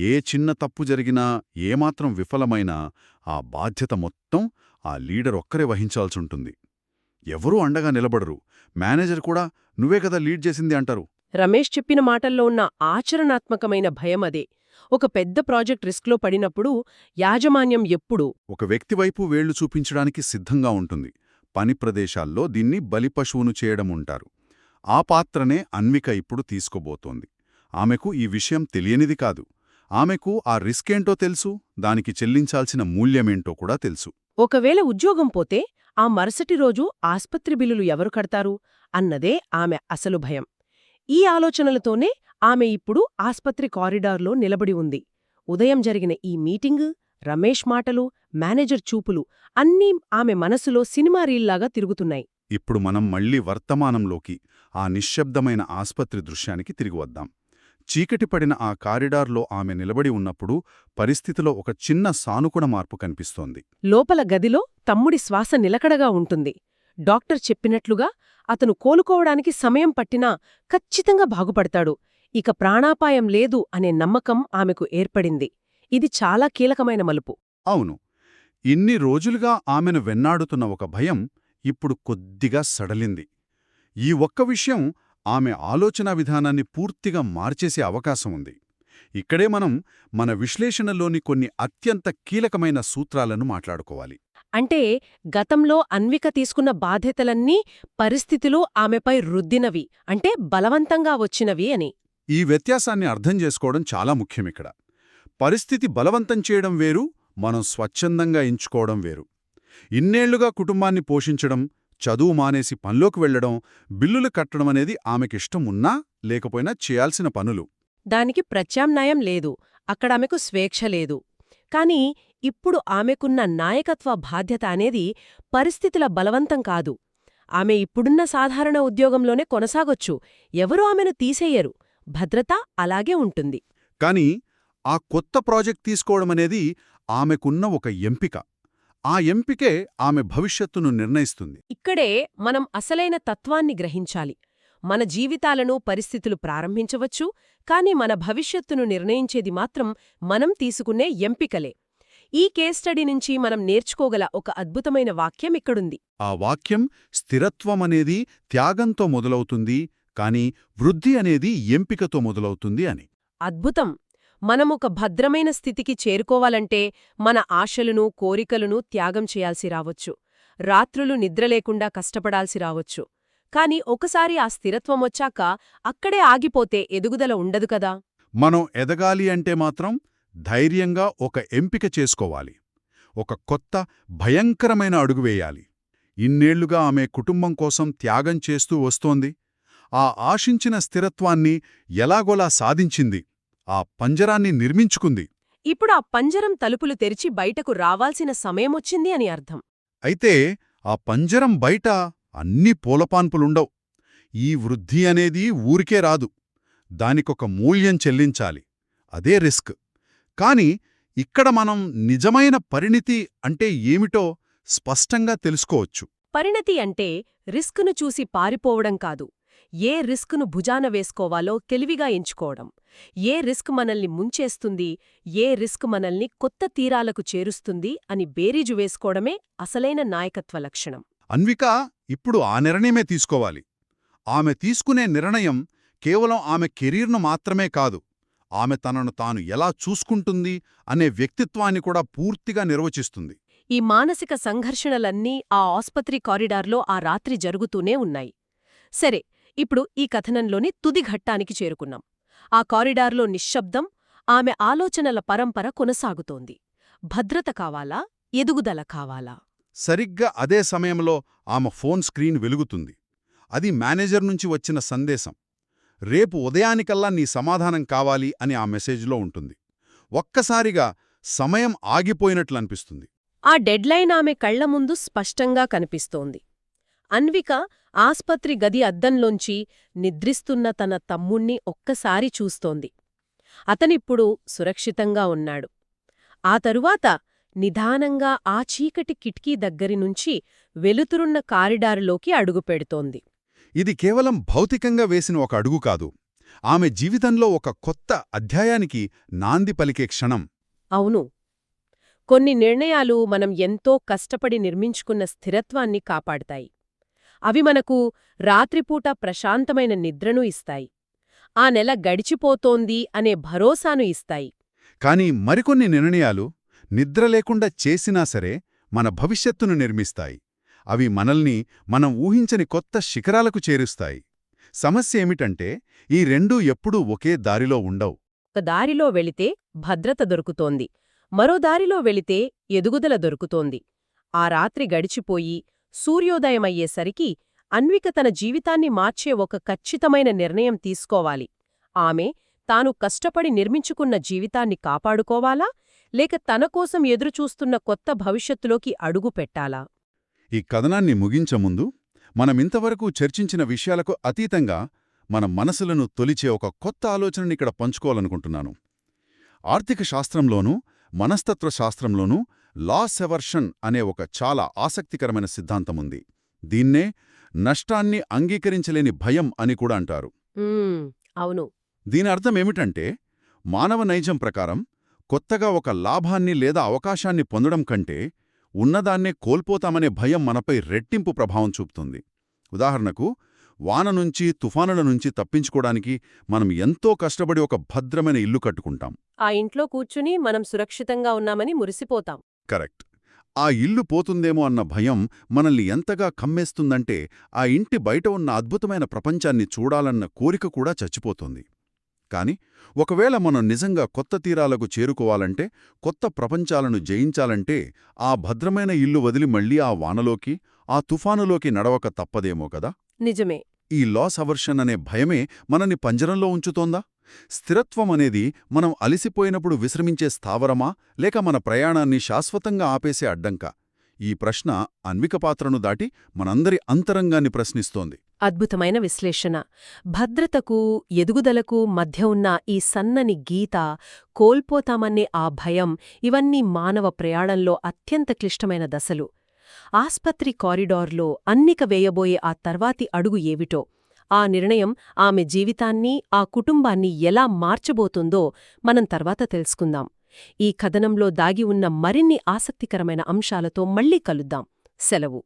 ఏ చిన్న తప్పు జరిగినా, ఏమాత్రం విఫలమైనా ఆ బాధ్యత మొత్తం ఆ లీడర్ ఒక్కరే వహించాల్సుంటుంది. ఎవరూ అండగా నిలబడరు. మేనేజర్ కూడా నువ్వే కదా లీడ్ చేసింది అంటారు. రమేష్ చెప్పిన మాటల్లో ఉన్న ఆచరణాత్మకమైన భయం అదే. ఒక పెద్ద ప్రాజెక్ట్ రిస్క్లో పడినప్పుడు యాజమాన్యం ఎప్పుడూ ఒక వ్యక్తి వైపు వేళ్లు చూపించడానికి సిద్ధంగా ఉంటుంది. పని ప్రదేశాల్లో దీన్ని బలిపశువును చేయడముంటారు. ఆ పాత్రనే అన్విక ఇప్పుడు తీసుకోబోతోంది. ఆమెకు ఈ విషయం తెలియనిది కాదు. ఆమెకు ఆ రిస్కేంటో తెలుసు, దానికి చెల్లించాల్సిన మూల్యమేంటో కూడా తెలుసు. ఒకవేళ ఉద్యోగం పోతే ఆ మరుసటి రోజు ఆస్పత్రి బిల్లులు ఎవరు కడతారు అన్నదే ఆమె అసలు భయం. ఈ ఆలోచనలతోనే ఆమె ఇప్పుడు ఆస్పత్రి కారిడార్లో నిలబడి ఉంది. ఉదయం జరిగిన ఈ మీటింగు, రమేష్ మాటలు, మేనేజర్ చూపులు అన్నీ ఆమె మనసులో సినిమా రీల్లాగా తిరుగుతున్నాయి. ఇప్పుడు మనం మళ్లీ వర్తమానంలోకి, ఆ నిశ్శబ్దమైన ఆస్పత్రి దృశ్యానికి తిరిగి వద్దాం. చీకటి పడిన ఆ కారిడార్లో ఆమె నిలబడి ఉన్నప్పుడు పరిస్థితిలో ఒక చిన్న సానుకూల మార్పు కనిపిస్తోంది. లోపల గదిలో తమ్ముడి శ్వాస నిలకడగా ఉంటుంది. డాక్టర్ చెప్పినట్లుగా అతను కోలుకోవడానికి సమయం పట్టినా ఖచ్చితంగా బాగుపడతాడు. ఇక ప్రాణాపాయం లేదు అనే నమ్మకం ఆమెకు ఏర్పడింది. ఇది చాలా కీలకమైన మలుపు. అవును, ఇన్ని రోజులుగా ఆమెను వెన్నాడుతున్న ఒక భయం ఇప్పుడు కొద్దిగా సడలింది. ఈ ఒక్క విషయం ఆమె ఆలోచనా విధానాన్ని పూర్తిగా మార్చేసే అవకాశం ఉంది. ఇక్కడే మనం మన విశ్లేషణలోని కొన్ని అత్యంత కీలకమైన సూత్రాలను మాట్లాడుకోవాలి. అంటే గతంలో అన్విక తీసుకున్న బాధ్యతలన్నీ పరిస్థితులు ఆమెపై రుద్దినవి, అంటే బలవంతంగా వచ్చినవి అని. ఈ వ్యత్యాసాన్ని అర్థం చేసుకోవడం చాలా ముఖ్యమిక్కడ. పరిస్థితి బలవంతం చేయడం వేరు, మనం స్వచ్ఛందంగా ఎంచుకోవడం వేరు. ఇన్నేళ్లుగా కుటుంబాన్ని పోషించడం, చదువు మానేసి పనిలోకి వెళ్లడం, బిల్లులు కట్టడం అనేది ఆమెకిష్టం ఉన్నా లేకపోయినా చేయాల్సిన పనులు. దానికి ప్రత్యామ్నాయం లేదు. అక్కడామెకు స్వేచ్ఛ లేదు. కాని ఇప్పుడు ఆమెకున్న నాయకత్వ బాధ్యత అనేది పరిస్థితుల బలవంతం కాదు. ఆమె ఇప్పుడున్న సాధారణ ఉద్యోగంలోనే కొనసాగొచ్చు. ఎవరూ ఆమెను తీసేయరు. భద్రత అలాగే ఉంటుంది. కాని ఆ కొత్త ప్రాజెక్ట్ తీసుకోవడమనేది ఆమెకున్న ఒక ఎంపిక. ఆ ఎంపికే ఆమె భవిష్యత్తును నిర్ణయిస్తుంది. ఇక్కడే మనం అసలైన తత్వాన్ని గ్రహించాలి. మన జీవితాలను పరిస్థితులు ప్రారంభించవచ్చు, కాని మన భవిష్యత్తును నిర్ణయించేది మాత్రం మనం తీసుకునే ఎంపికలే. ఈ కేస్ స్టడీ నుంచి మనం నేర్చుకోగల ఒక అద్భుతమైన వాక్యం ఇక్కడుంది. ఆ వాక్యం స్థిరత్వమనేది త్యాగంతో మొదలవుతుంది, కాని వృద్ధి అనేది ఎంపికతో మొదలవుతుంది అని. అద్భుతం! మనమొక భద్రమైన స్థితికి చేరుకోవాలంటే మన ఆశలను, కోరికలను త్యాగం చేయాల్సి రావచ్చు. రాత్రులు నిద్రలేకుండా కష్టపడాల్సి రావచ్చు. కాని ఒకసారి ఆ స్థిరత్వమొచ్చాక అక్కడే ఆగిపోతే ఎదుగుదల ఉండదు కదా. మనం ఎదగాలి అంటే మాత్రం ధైర్యంగా ఒక ఎంపిక చేసుకోవాలి. ఒక కొత్త, భయంకరమైన అడుగు వేయాలి. ఇన్నేళ్లుగా ఆమె కుటుంబం కోసం త్యాగం చేస్తూ వస్తోంది. ఆ ఆశించిన స్థిరత్వాన్ని ఎలాగోలా సాధించింది. ఆ పంజరాన్ని నిర్మించుకుంది. ఇప్పుడు ఆ పంజరం తలుపులు తెరిచి బయటకు రావాల్సిన సమయమొచ్చింది అని అర్థం. అయితే ఆ పంజరం బయట అన్ని పూలపాన్పులుండవు. ఈ వృద్ధి అనేది ఊరికే రాదు. దానికొక మూల్యం చెల్లించాలి. అదే రిస్క్. కాని ఇక్కడ మనం నిజమైన పరిణితి అంటే ఏమిటో స్పష్టంగా తెలుసుకోవచ్చు. పరిణతి అంటే రిస్క్ను చూసి పారిపోవడం కాదు. ఏ రిస్క్ను భుజాన వేసుకోవాలో తెలివిగా ఎంచుకోవడం. ఏ రిస్క్ మనల్ని ముంచేస్తుంది, ఏ రిస్క్ మనల్ని కొత్త తీరాలకు చేరుస్తుంది అని బేరీజు వేసుకోవడమే అసలైన నాయకత్వ లక్షణం. అన్విక ఇప్పుడు ఆ నిర్ణయమే తీసుకోవాలి. ఆమె తీసుకునే నిర్ణయం కేవలం ఆమె కెరీర్ను మాత్రమే కాదు, ఆమె తనను తాను ఎలా చూసుకుంటుంది అనే వ్యక్తిత్వాన్ని కూడా పూర్తిగా నిర్వచిస్తుంది. ఈ మానసిక సంఘర్షణలన్నీ ఆ ఆస్పత్రి కారిడార్లో ఆ రాత్రి జరుగుతూనే ఉన్నాయి. సరే, ఇప్పుడు ఈ కథనంలోని తుది ఘట్టానికి చేరుకున్నాం. ఆ కారిడార్లో నిశ్శబ్దం, ఆమె ఆలోచనల పరంపర కొనసాగుతోంది. భద్రత కావాలా, ఎదుగుదల కావాలా? సరిగ్గా అదే సమయంలో ఆమె ఫోన్ స్క్రీన్ వెలుగుతుంది. అది మేనేజర్ నుంచి వచ్చిన సందేశం. రేపు ఉదయానికల్లా నీ సమాధానం కావాలి అని ఆ మెసేజ్లో ఉంటుంది. ఒక్కసారిగా సమయం ఆగిపోయినట్లనిపిస్తుంది. ఆ డెడ్లైన్ ఆమె కళ్ల ముందు స్పష్టంగా కనిపిస్తోంది. అన్విక ఆస్పత్రి గది అద్దంలోంచి నిద్రిస్తున్న తన తమ్ముణ్ణి ఒక్కసారి చూస్తోంది. అతనిప్పుడు సురక్షితంగా ఉన్నాడు. ఆ తరువాత నిదానంగా ఆ చీకటి కిటికీ దగ్గరినుంచి వెలుతురున్న కారిడారులోకి అడుగుపెడుతోంది. ఇది కేవలం భౌతికంగా వేసిన ఒక అడుగు కాదు. ఆమె జీవితంలో ఒక కొత్త అధ్యాయానికి నాంది పలికే క్షణం. అవును. కొన్ని నిర్ణయాలు మనం ఎంతో కష్టపడి నిర్మించుకున్న స్థిరత్వాన్ని కాపాడతాయి. అవి మనకు రాత్రిపూట ప్రశాంతమైన నిద్రను ఇస్తాయి. ఆ నెల గడిచిపోతోంది అనే భరోసాను ఇస్తాయి. కాని మరికొన్ని నిర్ణయాలు నిద్ర లేకుండా చేసినా సరే మన భవిష్యత్తును నిర్మిస్తాయి. అవి మనల్ని మనం ఊహించని కొత్త శిఖరాలకు చేరుస్తాయి. సమస్య ఏమిటంటే ఈ రెండూ ఎప్పుడూ ఒకే దారిలో ఉండవు. ఒక దారిలో వెళితే భద్రత దొరుకుతోంది, మరో దారిలో వెళితే ఎదుగుదల దొరుకుతోంది. ఆ రాత్రి గడిచిపోయి సూర్యోదయమయ్యేసరికి అన్విక తన జీవితాన్ని మార్చే ఒక ఖచ్చితమైన నిర్ణయం తీసుకోవాలి. ఆమె తాను కష్టపడి నిర్మించుకున్న జీవితాన్ని కాపాడుకోవాలా, లేక తనకోసం ఎదురుచూస్తున్న కొత్త భవిష్యత్తులోకి అడుగు పెట్టాలా? ఈ కథనాన్ని ముగించముందు మనమింతవరకు చర్చించిన విషయాలకు అతీతంగా మన మనసులను తొలిచే ఒక కొత్త ఆలోచననిక్కడ పంచుకోవాలనుకుంటున్నాను. ఆర్థిక శాస్త్రంలోనూ మనస్తత్వ శాస్త్రంలోనూ లాస్ ఎవర్షన్ అనే ఒక చాలా ఆసక్తికరమైన సిద్ధాంతముంది. దీన్నే నష్టాన్ని అంగీకరించలేని భయం అని కూడా అంటారు. అవును. దీని అర్థమేమిటంటే మానవ నైజం ప్రకారం కొత్తగా ఒక లాభాన్ని లేదా అవకాశాన్ని పొందడం కంటే ఉన్నదాన్నే కోల్పోతామనే భయం మనపై రెట్టింపు ప్రభావం చూపుతుంది. ఉదాహరణకు వాన నుంచి తుఫానుల నుంచి తప్పించుకోవడానికి మనం ఎంతో కష్టపడి ఒక భద్రమైన ఇల్లు కట్టుకుంటాం. ఆ ఇంట్లో కూర్చుని మనం సురక్షితంగా ఉన్నామని మురిసిపోతాం. కరెక్ట్. ఆ ఇల్లు పోతుందేమో అన్న భయం మనల్ని ఎంతగా కమ్మేస్తుందంటే ఆ ఇంటి బయట ఉన్న అద్భుతమైన ప్రపంచాన్ని చూడాలన్న కోరిక కూడా చచ్చిపోతుంది. కాని ఒకవేళ మనం నిజంగా కొత్త తీరాలకు చేరుకోవాలంటే, కొత్త ప్రపంచాలను జయించాలంటే ఆ భద్రమైన ఇల్లు వదిలి మళ్లీ ఆ వానలోకి, ఆ తుఫానులోకి నడవక తప్పదేమో కదా. నిజమే. ఈ లాస్ అవర్షన్ అనే భయమే మనని పంజరంలో ఉంచుతోందా? స్థిరత్వం అనేది మనం అలిసిపోయినప్పుడు విశ్రమించే స్థావరమా, లేక మన ప్రయాణాన్ని శాశ్వతంగా ఆపేసే అడ్డంకా? ఈ ప్రశ్న అన్విక పాత్రను దాటి మనందరి అంతరంగాన్ని ప్రశ్నిస్తోంది. అద్భుతమైన విశ్లేషణ. భద్రతకు, ఎదుగుదలకు మధ్య ఉన్న ఈ సన్నని గీత, కోల్పోతామనే ఆ భయం, ఇవన్నీ మానవ ప్రయాణంలో అత్యంత క్లిష్టమైన దశలు. ఆస్పత్రి కారిడార్లో అన్నిక వేయబోయే ఆ తర్వాతి అడుగు ఏవిటో, ఆ నిర్ణయం ఆమె జీవితాన్ని, ఆ కుటుంబాన్ని ఎలా మార్చబోతుందో మనం తర్వాత తెలుసుకుందాం. ఈ కథనంలో దాగి ఉన్న మరిన్ని ఆసక్తికరమైన అంశాలతో మళ్ళీ కలుద్దాం. సెలవు.